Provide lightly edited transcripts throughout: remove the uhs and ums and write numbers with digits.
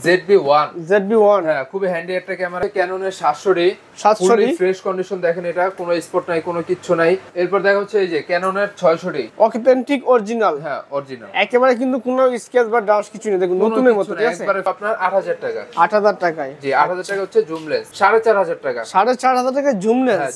ZB-1 হ্যাঁ, খুবই handy একটা ক্যামেরা। ক্যাননের 700D ফুললি ফ্রেশ কন্ডিশন, দেখেন এটা কোনো স্পট নাই, কোনো কিচ্ছু নাই। এরপর দেখা হচ্ছে এই যে ক্যাননের 600D অথেন্টিক অরিজিনাল। হ্যাঁ, অরিজিনাল একেবারে কিন্তু কোনো স্কেচ বা ডাস্ট কিছু নেই, দেখুন নতুনের মতো। ঠিক আছে, একবারে আপনার 8000 টাকা। 8000 টাকায়? জি, 8000 টাকা হচ্ছে জুমলেস, 4500 টাকা। 4500 টাকা জুমলেস।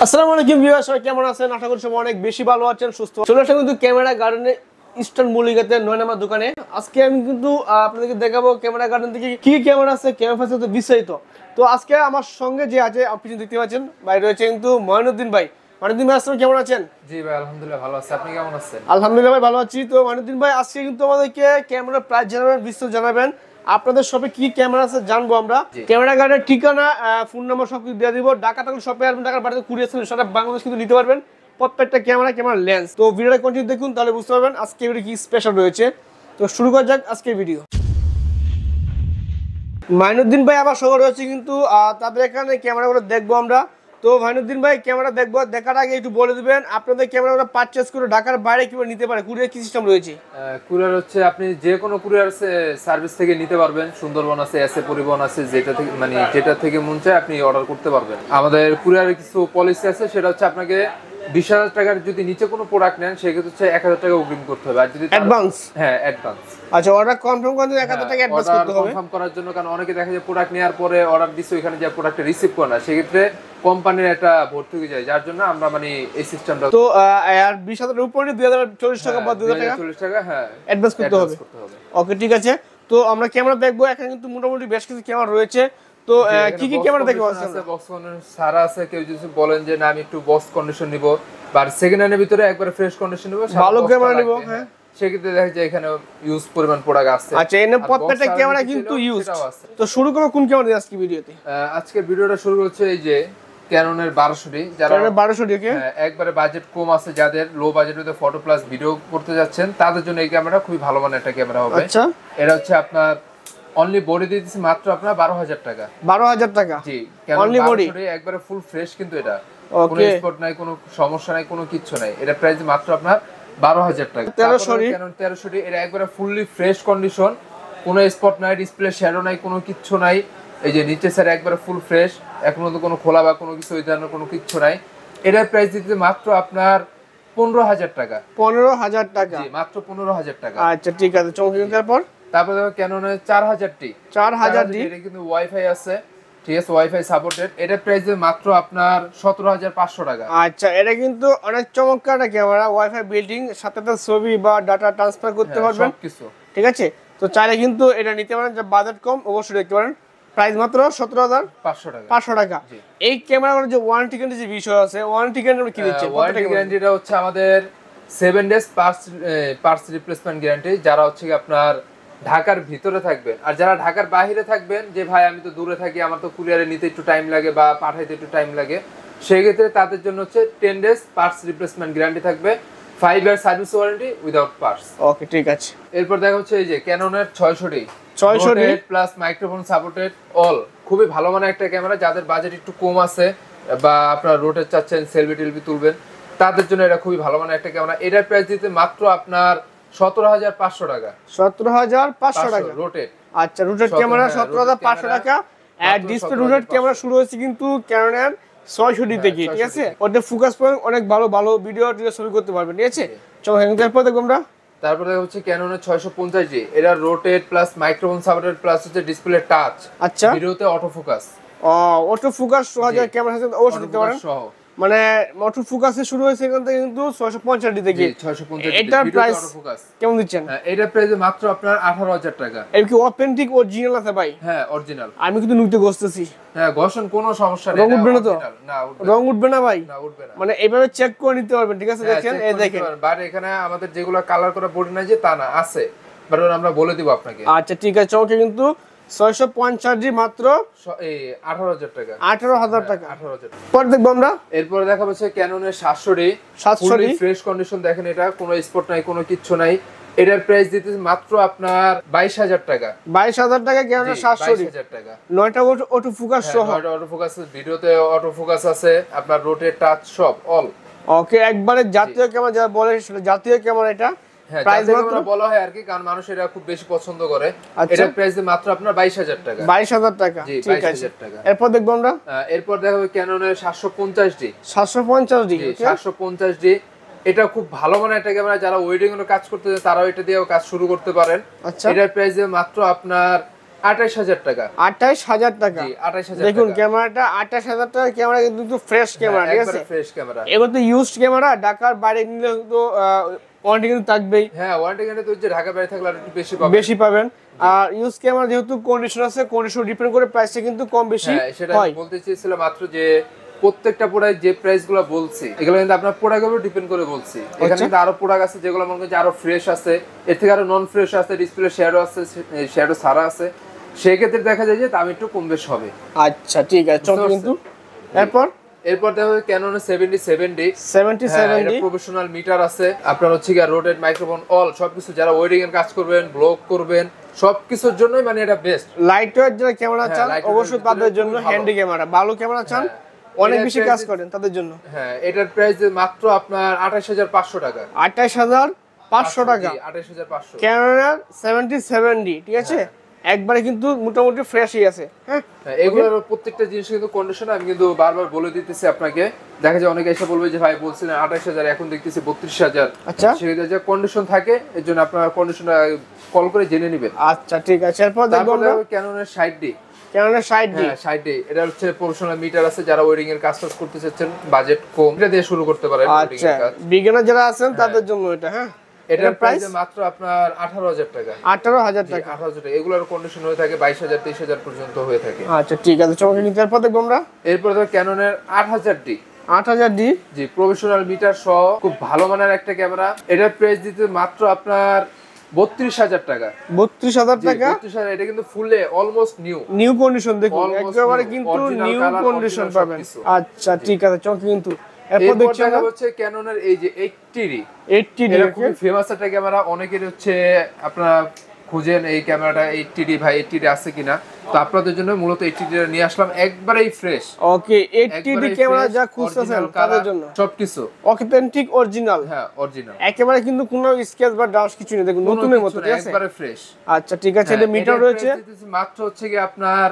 আসসালামু আলাইকুম ভিউয়ার্স, সবাই কেমন আছেন? আশা করি সবাই অনেক বেশি ভালো আছেন, সুস্থ। চলে আসলাম কিন্তু ক্যামেরা গার্ডেনে, ইস্টার্ন মল্লিকাতে 9 নম্বর দোকানে। আজকে আমি কিন্তু আপনাদেরকে দেখাবো ক্যামেরা গার্ডেন থেকে কি কি ক্যামেরা আছে, ক্যামেরা ফ্যাসিলিটি বিস্তারিত। তো আজকে আমার সঙ্গে যে আছে, আপনি দেখতে পাচ্ছেন ভাই রয়েছে কিন্তু মঈনুদ্দিন ভাই। মঈনুদ্দিন ভাই আসসালামু, কেমন আছেন? জি ভাই, আলহামদুলিল্লাহ ভালো আছি, আপনি কেমন আছেন? আলহামদুলিল্লাহ ভাই, ভালো আছি। তো মঈনুদ্দিন ভাই আজকে কিন্তু আমাদেরকে ক্যামেরার প্রাইস জানাবেন, বিস্তারিত জানাবেন, আপনাদের শপে কি ক্যামেরা আছে জানবো আমরা। ক্যামেরা গার্ডের ঠিকানা, ফোন নাম্বার সব কিছু দিয়ে দিব। ঢাকা থাকলে শপে আসবেন, ঢাকার বাড়িতে কুরিয়ার সার্ভিস সারা বাংলাদেশ কিন্তু নিতে পারবেন প্রত্যেকটা ক্যামেরা লেন্স। তো ভিডিওটা কন্টিনিউ দেখুন, তাহলে বুঝতে পারবেন আজকে ভিডিও কি স্পেশাল রয়েছে। তো শুরু করা যাক আজকের ভিডিও। মঈনুদ্দিন ভাই আবার সঙ্গে রয়েছে কিন্তু তাদের এখানে ক্যামেরাগুলো দেখবো আমরা। তো মঈনুদ্দিন ভাই ক্যামেরা দেখবো, দেখার আগে একটু বলে দিবেন আপনাদের ক্যামেরাগুলো পারচেজ করে ঢাকার বাইরে কিভাবে নিতে পারে, কুরিয়ার কি সিস্টেম রয়েছে? কুরিয়ার হচ্ছে আপনি যে কোনো কুরিয়ার সার্ভিস থেকে নিতে পারবেন। সুন্দরবন আছে, এসএ পরিবহন আছে, যেটা থেকে মন চায় আপনি অর্ডার করতে পারবেন। আমাদের কুরিয়ারের কিছু পলিসি আছে, সেটা হচ্ছে আপনাকে 20,000 টাকার যদি নিচে কোনো প্রোডাক্ট নেন সেক্ষেত্রে হচ্ছে 1000 টাকা অগ্রিম করতে হবে। আর যদি অ্যাডভান্স? হ্যাঁ, অ্যাডভান্স। আচ্ছা, অর্ডার কনফার্ম করতে 1000 টাকা অ্যাডভান্স করতে হবে কনফার্ম করার জন্য। কারণ অনেকে দেখা যায় প্রোডাক্ট নেওয়ার পরে অর্ডার দিচ্ছে, ওইখানে যে প্রোডাক্টটা রিসিভ করে না, সেক্ষেত্রে কোম্পানির একটা ভর্তুকি যায়, যার জন্য আমরা মানে এই সিস্টেমটা। তো আর 20,000 এর উপরে 2040 টাকা বা 2040 টাকা হ্যাঁ অ্যাডভান্স করতে হবে। ওকে, ঠিক আছে। তো আমরা ক্যামেরা দেখবো, এখানে কিন্তু মোটামুটি বেশ কিছু ক্যামেরা রয়েছে। তো কি কি ক্যামেরা দেখবো? বক্স কন্ডিশন সারা আছে। কেউ যদি বলেন যে না আমি একটু বক্স কন্ডিশন নিব বা সেকেন্ড হ্যান্ডের ভিতরে একবারে ফ্রেশ কন্ডিশন নিব, ভালো ক্যামেরা নিব, হ্যাঁ, সেক্ষেত্রে দেখা যায় এখানে ইউজ পরিমাণ প্রোডাক্ট আছে। আচ্ছা, এনে প্রত্যেকটা ক্যামেরা কিন্তু ইউজ। তো শুরু করব কোন ক্যামেরা দিয়ে আজকে ভিডিওতে? আজকের ভিডিওটা শুরু হচ্ছে এই যে ক্যাননের 1200D। যারা 1200D একবারে বাজেট কম আছে, যাদের লো বাজেটে ফটো প্লাস ভিডিও করতে যাচ্ছেন, তাদের জন্য এই ক্যামেরা খুবই ভালো মানের একটা ক্যামেরা হবে। আচ্ছা, এটা হচ্ছে আপনার অনলি বডি দিয়ে দিচ্ছি মাত্র আপনার 12,000 টাকা। 12,000 টাকা? জি, অনলি বডি একবারে ফুল ফ্রেশ, কিন্তু এটা কোনো স্পট নাই, কোনো সমস্যা নাই, কোনো কিচ্ছু নাই। এটা প্রাইস মাত্র আপনার 12,000 টাকা। 1300D এটা একবারে ফুললি ফ্রেশ কন্ডিশন, কোনো স্পট নাই, ডিসপ্লে শ্যাডো নাই, কোনো কিচ্ছু নাই। এই যে নিচে স্যার একবারে ফুল ফ্রেশ, এখনো তো কোনো খোলা বা কোনো কিছু ওই ধরনের কোনো কিচ্ছু নাই। এটার প্রাইস দিতে মাত্র আপনার 15,000 টাকা। 15,000 টাকা? জি, মাত্র 15,000 টাকা। আচ্ছা, ঠিক আছে। তারপর দেখো ক্যাননের 4000D। 4000D এটা কিন্তু ওয়াইফাই আছে, ঠিক আছে, ওয়াইফাই সাপোর্টেড। এটা প্রাইস মাত্র আপনার 17,500 টাকা। আচ্ছা, এটা কিন্তু অনেক চমৎকার একটা ক্যামেরা, ওয়াইফাই বিল্ডিং, সাথে ছবি বা ডাটা ট্রান্সফার করতে পারবেন সবকিছু, ঠিক আছে। তো চাইলে কিন্তু এটা নিতে পারেন, যে বাজেট কম অবশ্যই দেখতে পারেন। প্রাইস মাত্র 17,500 টাকা। এই ক্যামেরার যে ওয়ারেন্টি গ্যারান্টি যে বিষয় আছে, ওয়ারেন্টি গ্যারান্টি কি দিচ্ছে? ওয়ারেন্টি গ্যারান্টিটা হচ্ছে আমাদের 7 ডেজ পার্টস রিপ্লেসমেন্ট গ্যারান্টি। যারা হচ্ছে আপনার ঢাকার ভিতরে থাকবেন, আর যারা ঢাকার বাইরে থাকবেন, যে ভাই আমি তো দূরে থাকি, আমার তো কুরিয়ারে নিতে একটু টাইম লাগে বা পাঠাইতে একটু টাইম লাগে, সেই ক্ষেত্রে তাদের জন্য হচ্ছে 10 ডেজ পার্টস রিপ্লেসমেন্ট গ্যারান্টি থাকবে, 5 year service warranty without parts. Okay, ঠিক আছে। এরপর দেখা হচ্ছে এই যে ক্যাননের 600D plus microphone supported all, খুবই ভালো মানের একটা ক্যামেরা। যাদের বাজেট একটু কম আছে বা আপনারা রোটেট চাচ্ছেন, সেলফি টেলফি তুলবেন, তাদের জন্য এটা খুবই ভালো মানের একটা ক্যামেরা। এটার প্রাইস দিতে মাত্র আপনার 17,500 টাকা। 17,500 টাকা রোটেট? আচ্ছা, রোটেট ক্যামেরা 17,500 টাকা। আর ডিসপ্লে রোটেট ক্যামেরা শুরু হয়েছে কিন্তু ক্যাননের 600D থেকে, ঠিক আছে। ওটা ফোকাস পয়েন্ট অনেক ভালো ভালো ভিডিও ছবি করতে পারবেন, ঠিক আছে। চলো এরপর দেখো আমরা। তারপরে হচ্ছে ক্যাননের 650D। এটা rotate plus microphone supported plus হচ্ছে ডিসপ্লে টাচ। আচ্ছা, ভিডিওতে auto focus. Auto focus 6000 camera আছে, অবশ্যই দিতে পারেন। মানে অটো ফোকাসে শুরু হয়েছে এখান থেকে কিন্তু 650D থেকে। 650D এটার প্রাইস কেমন দিচ্ছেন? এটার প্রাইস মাত্র আপনার 18,000 টাকা। এর কি অথেন্টিক অরিজিনাল আছে ভাই? হ্যাঁ, অরিজিনাল। আমি কিন্তু নুইতে বসতেছি। হ্যাঁ, ঘষণ কোনো সমস্যা নেই। রং উঠবে না তো? না, রং উঠবে না ভাই? না, উঠবে না। মানে এইভাবে চেক করে নিতে পারবেন, ঠিক আছে। দেখেন, এই দেখেন, বাট এখানে আমাদের যেগুলো কালার করা বডি নাই যে তা না, আছে, বাট আমরা বলে দিব আপনাকে। আচ্ছা, ঠিক আছে। ওকে, কিন্তু 650D মাত্র 18,000 টাকা। 18,000 টাকা। 18,000। পর দেখবো আমরা। এরপর দেখাবো হচ্ছে ক্যাননের 700D ফ্রেশ কন্ডিশন। দেখেন এটা কোনো স্পট নাই, কোনো কিচ্ছু নাই। এটার প্রাইস দিতে মাত্র আপনার 22,000 টাকা। 22,000 টাকা ক্যাননের 700D। 22,000 টাকা। 9টা অটো ফোকাস সহ। অটো ফোকাস, ভিডিওতে অটো ফোকাস আছে, আপনার রোটেট টাচ সব অল। ওকে, একবারে জাতীয় ক্যামেরা, যা বলে সেটা জাতীয় ক্যামেরা। এটা হ্যাঁ প্রাইস যাতে মাত্র আমরা বলা হয় আর কি, কারণ মানুষ এটা খুব বেশি পছন্দ করে। আচ্ছা। এটার প্রাইস মাত্র আপনার 22000 টাকা। 22000 টাকা, জি ঠিক আছে। 22000 টাকা। এরপর দেখবো আমরা এরপর দেখা হবে ক্যাননের 750D। 750D, 750D এটা খুব ভালো মানের একটা ক্যামেরা, যারা ওয়েডিং এর কাজ করতে চায় তারাও এটা দিয়েও কাজ শুরু করতে পারেন। আচ্ছা। এটার প্রাইস মাত্র আপনার 28000 টাকা। 28000 টাকা। জি 28000 টাকা। দেখুন ক্যামেরাটা 28000 টাকা ক্যামেরা, কিন্তু ফ্রেশ ক্যামেরা, ঠিক আছে, একবারে ফ্রেশ ক্যামেরা। এগুলো তো ইউজড ক্যামেরা, ঢাকার বাইরে নিলে তো ওয়ারেন্টি কিন্তু থাকবেই। হ্যাঁ ওয়ারেন্টি গ্যারান্টি তো যে ঢাকা বাইরে থাকলে আর একটু বেশি পাবেন। আর ইউজ ক্যামেরা যেহেতু কন্ডিশন আছে, কন্ডিশন ডিপেন্ড করে প্রাইসটা কিন্তু কম বেশি হ্যাঁ সেটা হয়। বলতে চেয়েছিলাম মাত্র যে প্রত্যেকটা প্রোডাক্ট যে প্রাইসগুলো বলছি এগুলো কিন্তু আপনার প্রোডাক্টের উপর ডিপেন্ড করে বলছি। এখানে কিন্তু আরো প্রোডাক্ট আছে যেগুলো মনে করেন যে আরো ফ্রেশ আছে, এর থেকে আরো নন ফ্রেশ আছে, ডিসপ্লে শ্যাডো আছে, শ্যাডো ছাড়া আছে, সেই ক্ষেত্রে দেখা যায় যে দাম একটু কম বেশ হবে। আচ্ছা ঠিক আছে, চল কিন্তু এরপর দেখা যাবে ক্যাননের 70D। 70D এটা প্রফেশনাল মিটার আছে, আপনার হচ্ছে কি রোটেট মাইক্রোফোন অল সবকিছু, যারা ওয়েডিং এর কাজ করবেন, ব্লগ করবেন, সবকিছুর জন্যই মানে এটা বেস্ট। লাইট ওয়েট যারা ক্যামেরা চান light weight অবশ্যই তাদের জন্য, খুবই ভালো। হ্যান্ডি ক্যামেরা ভালো ক্যামেরা চান, অনেক বেশি কাজ করেন তাদের জন্য। হ্যাঁ এটার প্রাইস মাত্র আপনার 28500 টাকা। 28500 টাকা 28500 ক্যানোনের 77D, ঠিক আছে, একবারে কিন্তু মোটামুটি ফ্রেশই আছে। হ্যাঁ এগুলোর প্রত্যেকটা জিনিস কিন্তু কন্ডিশন আমি কিন্তু বারবার বলে দিতেছি আপনাকে। দেখা যায় অনেকে এসে বলবে যে ভাই বলছিলেন 28000, এখন দেখতেছি 32000। আচ্ছা, সেক্ষেত্রে যে কন্ডিশন থাকে এর জন্য আপনারা কন্ডিশনটা কল করে জেনে নেবেন। আচ্ছা ঠিক আছে। এরপর দেখবো আমরা ক্যাননের 60D। ক্যানোনের 60D। হ্যাঁ 60D এটা হচ্ছে প্রফেশনাল মিটার আছে, যারা ওয়েডিং এর কাজ করতে চাচ্ছেন, বাজেট কম, এটা দিয়ে শুরু করতে পারেন ওয়েডিং আচ্ছা, এর কাজ। বিগিনার যারা আছেন তাদের জন্য এটা। হ্যাঁ এটার প্রাইস মাত্র আপনার 18000 টাকা। 18000 টাকা। 18000 টাকা। এগুলোর কন্ডিশন হয়ে থাকে 22000 23000 পর্যন্ত হয়ে থাকে। আচ্ছা ঠিক আছে, চমকে কিন্তু এরপর দেখবো আমরা এরপর তো ক্যাননের 8000D। 8000D জি প্রফেশনাল মিটার সহ খুব ভালো মানের একটা ক্যামেরা। এটার প্রাইস দিতে মাত্র আপনার 32000 টাকা। 32000 টাকা। 32000। এটা কিন্তু ফুলে অলমোস্ট নিউ কন্ডিশন, দেখুন Almost একেবারে new, কিন্তু original new color, condition original পাবেন। সবকিছু। আচ্ছা ঠিক আছে, চমকে কিন্তু এরপর এরপর দেখছি দেখা আমরা হচ্ছে ক্যাননের এই যে 80D। 80D এটা খুব ফেমাস একটা ক্যামেরা, অনেকের হচ্ছে আপনারা খুঁজেন এই ক্যামেরাটা 80D ভাই 80D আছে কিনা, তো আপনাদের জন্য মূলত 80D নিয়ে আসলাম, একবারেই ফ্রেশ। ওকে 80D ক্যামেরা যা খুঁজতেছেন তাদের জন্য সবকিছু অথেন্টিক অরিজিনাল। হ্যাঁ অরিজিনাল, একেবারে কিন্তু কোনো স্কেচ বা ডাস্ট কিছু নেই, দেখুন নতুনের মতো, ঠিক আছে, একবারে ফ্রেশ। আচ্ছা ঠিক আছে। এটা মিটার রয়েছে মাত্র হচ্ছে কি আপনার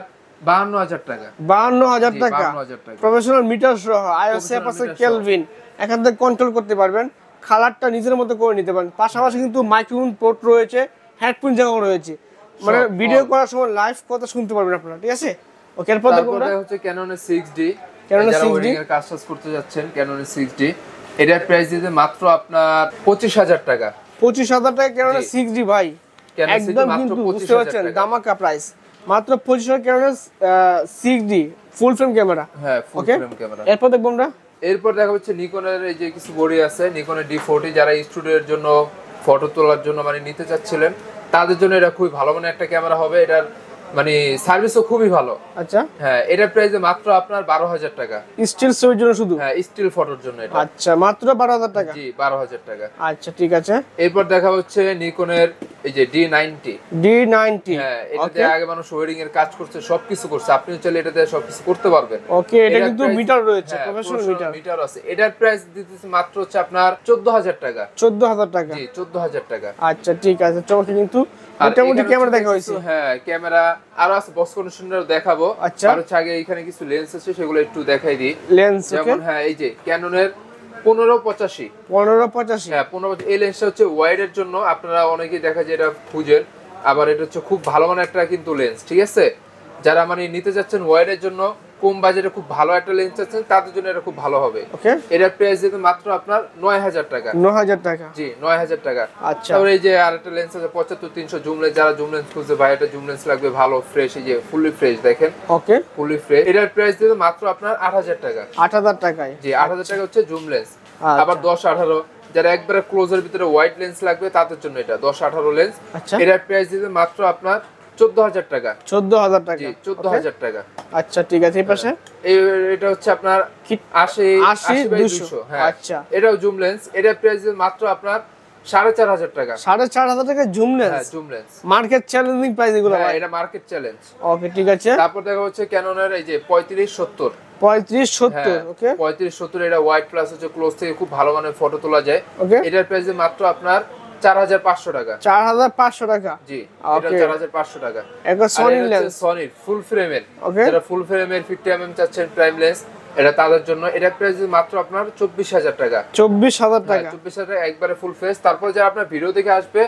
52000 টাকা। 52000 টাকা 52000 টাকা প্রফেশনাল মিটার সহ আইওসএফ আছে, কেলভিন, এখান থেকে কন্ট্রোল করতে পারবেন, কালারটা নিজের মতো করে নিতে পারেন। পাশাপাশি কিন্তু মাইক্রোফোন পোর্ট রয়েছে, হেডফোন জায়গাও রয়েছে, মানে ভিডিও করার সময় লাইভ কথা শুনতে পারবেন আপনারা, ঠিক আছে। ওকে এরপর দেখুন তারপরে হচ্ছে ক্যাননের 6D। Canon যারা 6D ওয়েডিং এর কাজ করতে যাচ্ছেন, ক্যাননের 6D এটার প্রাইস দিতে মাত্র আপনার 25000 টাকা। 25000 টাকা ক্যানোনের 6D ভাই, Canon 6D একদম মাত্র কিন্তু বুঝতে 25000 পারছেন টাকা। দামাকা প্রাইস, মাত্র 25000 ক্যানোনের 6D ফুল ফ্রেম ক্যামেরা। হ্যাঁ ফুল ওকে ফ্রেম ক্যামেরা। এরপর দেখবো আমরা এরপর দেখা হচ্ছে নিকনের এই যে কিছু বডি আছে, নিকনের D40, যারা স্টুডিওর জন্য ফটো তোলার জন্য মানে নিতে চাচ্ছিলেন তাদের জন্য এটা খুবই ভালো মানে একটা ক্যামেরা হবে। এটার মানে সার্ভিসও খুবই ভালো। আচ্ছা হ্যাঁ এটার প্রাইস মাত্র আপনার 12000 টাকা। স্টিল ছবির জন্য শুধু? হ্যাঁ স্টিল ফটোর জন্য এটা। আচ্ছা মাত্র 12000 টাকা। জি 12000 টাকা। আচ্ছা ঠিক আছে। এরপর দেখা হচ্ছে নিকনের এই যে D90। হ্যাঁ এটাতে আগে মানুষ ওয়েডিং এর কাজ করছে, সবকিছু করছে, আপনিও চাইলে এটাতে সবকিছু করতে পারবেন। ওকে এটা কিন্তু মিটার রয়েছে, প্রফেশনাল মিটার আছে। এটার প্রাইস দিতেছে মাত্র হচ্ছে আপনার 14000 টাকা। 14000 টাকা। জি 14000 টাকা। আচ্ছা ঠিক আছে, চমকে কিন্তু মোটামুটি ক্যামেরা দেখা হয়েছে। হ্যাঁ ক্যামেরা আরো আছে, বক্স কন্ডিশনার দেখাবো। আচ্ছা আর হচ্ছে আগে এখানে কিছু লেন্স আছে সেগুলো একটু দেখাই দিই। লেন্স যেমন হ্যাঁ এই যে ক্যাননের 1585। 1585। হ্যাঁ 1585। এই লেন্সটা হচ্ছে ওয়াইড এর জন্য, আপনারা অনেকেই দেখা যায় এটা খুঁজেন, আবার এটা হচ্ছে খুব ভালো মানের একটা কিন্তু লেন্স, ঠিক আছে। যারা মানে নিতে যাচ্ছেন ওয়াইড এর জন্য, কম বাজেটে খুব ভালো একটা লেন্স আছে, তাদের জন্য এটা খুব ভালো হবে। ওকে এটার প্রাইস দিতে মাত্র আপনার 9000 টাকা। 9000 টাকা। জি 9000 টাকা। আচ্ছা তারপরে এই যে আরেকটা লেন্স আছে 75300 জুম লেন্স, যারা জুম লেন্স খুঁজছে ভাই এটা জুম লেন্স লাগবে ভালো ফ্রেশ, এই যে ফুলি ফ্রেশ দেখেন। ওকে ফুলি ফ্রেশ। এটার প্রাইস দিতে মাত্র আপনার 8000 টাকা। 8000 টাকায়। জি 8000 টাকা হচ্ছে জুম লেন্স। আবার 10-18 যারা একবারে ক্লোজের ভিতরে হোয়াইট লেন্স লাগবে তাদের জন্য এটা 10-18 লেন্স। আচ্ছা এটার প্রাইস দিতে মাত্র আপনার 14000 টাকা। 14000 টাকা। জি 14000 টাকা। আচ্ছা ঠিক আছে। এই পাশে এটা হচ্ছে আপনার 80/200। হ্যাঁ আচ্ছা এটাও জুম লেন্স। এটার প্রাইস মাত্র আপনার 4500 টাকা। 4500 টাকা জুম লেন্স। হ্যাঁ zoom lens. Market challenging price এগুলো। হ্যাঁ এটা মার্কেট চ্যালেঞ্জ। ওকে ঠিক আছে। তারপর দেখা হচ্ছে ক্যাননের এই যে 3570। 3570। ওকে 3570 এটা ওয়াইড প্লাস হচ্ছে ক্লোজ থেকে খুব ভালো মানের ফটো তোলা যায়। ওকে এটার প্রাইস মাত্র আপনার 4500 টাকা। 4500 টাকা, জি এটা 4500 টাকা। একটা সনি লেন্স, সনি ফুল ফ্রেমের, ওকে, যারা ফুল ফ্রেমের 50 mm চাচ্ছেন প্রাইম লেন্স, এটা তাদের জন্য। এটা প্রাইস মাত্র আপনার 24000 টাকা। 24000 টাকা, 24000 টাকা একবারে ফুল ফেস। তারপর যারা আপনার ভিডিও দেখে আসবে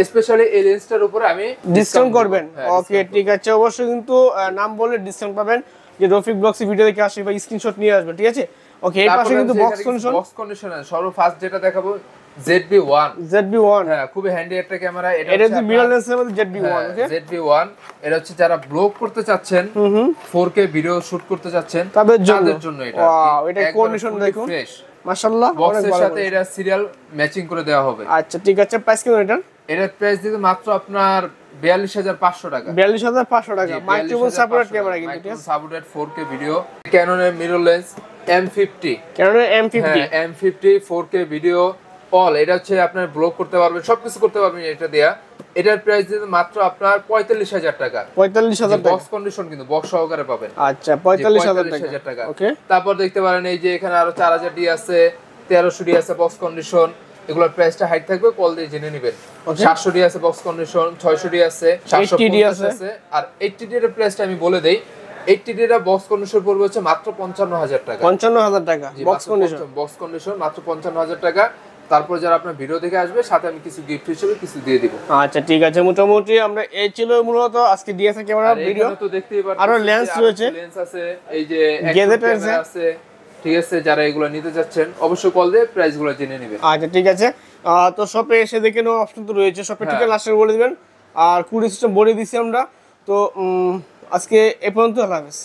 স্পেশালি এই লেন্সটার উপরে আমি ডিসকাউন্ট করবেন। ওকে ঠিক আছে, অবশ্যই কিন্তু নাম বলে ডিসকাউন্ট পাবেন। যে রফিক ব্লগস ভিডিও দেখে আসবে বা স্ক্রিনশট নিয়ে আসবে, ঠিক আছে। ওকে এই পাশে কিন্তু বক্স কন্ডিশন সর্ব ফার্স্ট যেটা দেখাবো ZV-1। হ্যাঁ খুবই হ্যান্ডি একটা ক্যামেরা। এটা হচ্ছে মিরর লেন্সের মধ্যে ZV-1। ওকে ZV-1 এটা হচ্ছে যারা ব্লগ করতে চাচ্ছেন, 4K ভিডিও শুট করতে চাচ্ছেন তাদের জন্য এটা। ওয়াও, এটা কন্ডিশন দেখুন ফ্রেশ মাশাআল্লাহ, বক্সের সাথে এটা সিরিয়াল ম্যাচিং করে দেওয়া হবে। আচ্ছা ঠিক আছে, প্রাইস কেমন এটা? এটার প্রাইস দিতে মাত্র আপনার 42500 টাকা। 42500 টাকা, মাইক্রোফোন সাপোর্টেড ক্যামেরা কিন্তু, ঠিক আছে, সাপোর্টেড 4K ভিডিও। ক্যাননের মিরর লেন্স M50, ক্যাননের M50, হ্যাঁ M50 4K ভিডিও অল। এটা হচ্ছে আপনার ব্লগ করতে পারবেন, সবকিছু করতে পারবেন এটা দিয়া। এটার প্রাইস দিতে মাত্র আপনার 45000 টাকা। 45000 টাকা, বক্স কন্ডিশন কিন্তু বক্স সহকারে পাবেন। আচ্ছা 45000 টাকা। ওকে তারপর দেখতে পারেন এই যে এখানে আরো 4000 ডি আছে, 1300 ডি আছে বক্স কন্ডিশন। এগুলোর প্রাইসটা হাইট থাকবে, কল দিয়ে জেনে নেবেন। 700 ডি আছে বক্স কন্ডিশন, 600 ডি আছে, 80 ডি আছে। আর 80 ডি এর প্রাইসটা আমি বলে দেই, 80 ডি এর বক্স কন্ডিশন পড়বে হচ্ছে মাত্র 55000 টাকা। 55000 টাকা বক্স কন্ডিশন মাত্র 55000 টাকা। তারপর যারা আপনার ভিডিও দেখে আসবে সাথে আমি কিছু গিফট হিসেবে কিছু দিয়ে দিব। আচ্ছা ঠিক আছে, মোটামুটি আমরা এই ছিল মূলত আজকে ডিএসএলআর ক্যামেরা ভিডিও। তো দেখতেই পাচ্ছেন আরো লেন্স রয়েছে, লেন্স আছে, এই যে ক্যামেরা আছে, ঠিক আছে। যারা এগুলো নিতে যাচ্ছেন অবশ্যই কল দিয়ে প্রাইসগুলো জেনে নেবেন। আচ্ছা ঠিক আছে, তো শপে এসে দেখে নেওয়ার অপশন তো রয়েছে, শপে ঠিকানা লাস্টে বলে দিবেন, আর কুরিয়ার সিস্টেম বলে দিছি আমরা। তো আজকে এ পর্যন্ত, আল্লাহ হাফেজ।